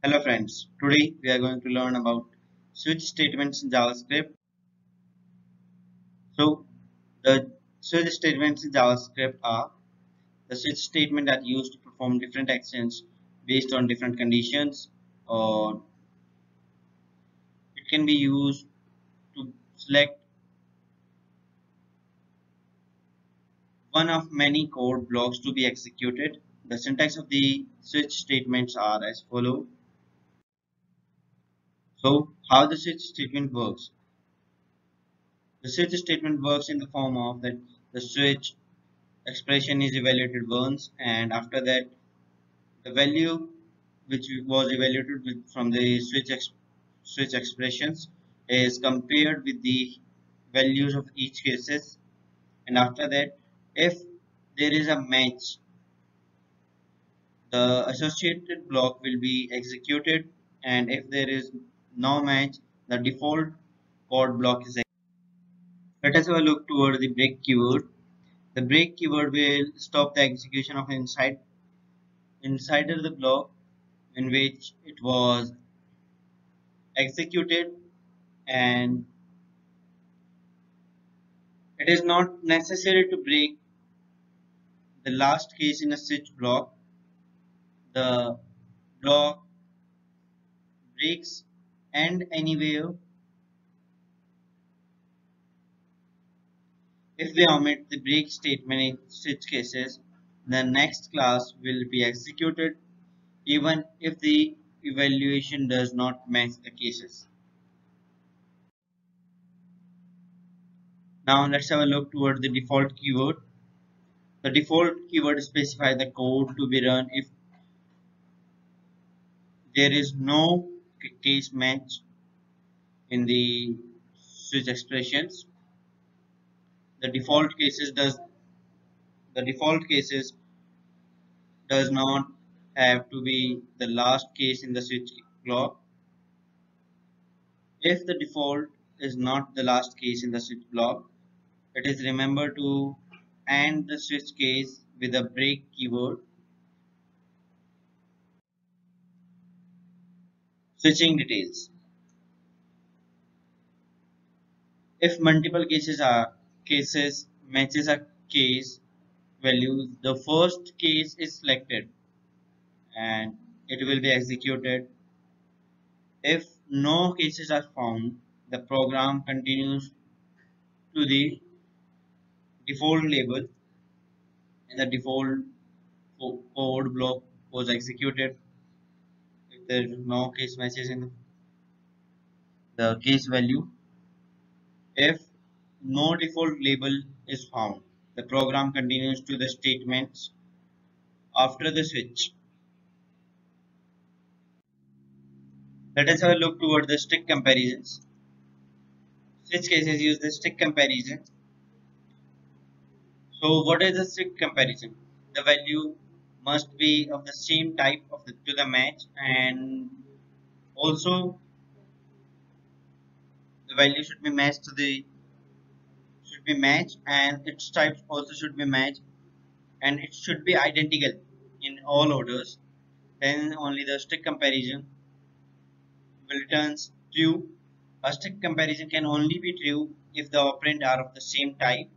Hello friends, today we are going to learn about switch statements in JavaScript. So the switch statements in JavaScript are the switch statement that used to perform different actions based on different conditions, or it can be used to select one of many code blocks to be executed. The syntax of the switch statements are as follow. So how the switch statement works? The switch statement works in the form of that the switch expression is evaluated once, and after that the value which was evaluated from the switch expressions is compared with the values of each cases, and after that if there is a match, the associated block will be executed, and if there is no match, the default code block is executed. Let us have a look toward the break keyword. The break keyword will stop the execution of inside of the block in which it was executed, and it is not necessary to break the last case in a switch block. The block breaks end anywhere if we omit the break statement in switch cases. The next class will be executed even if the evaluation does not match the cases. Now let's have a look toward the default keyword. The default keyword specifies the code to be run if there is no case match in the switch expressions. The default cases does not have to be the last case in the switch block. If the default is not the last case in the switch block, it is remember to end the switch case with a break keyword. Switching details. If multiple cases matches a case value, the first case is selected and it will be executed. If no cases are found, the program continues to the default label, and the default code block was executed if there is no case matches in the case value. If no default label is found, the program continues to the statements after the switch. Let us have a look toward the stick comparisons. Switch cases use the stick comparison. So what is the stick comparison? The value must be of the same type of to the match, and also the value should be matched, and its types also should be matched, and it should be identical in all orders. Then only the stick comparison will returns true. A stick comparison can only be true if the operand are of the same type,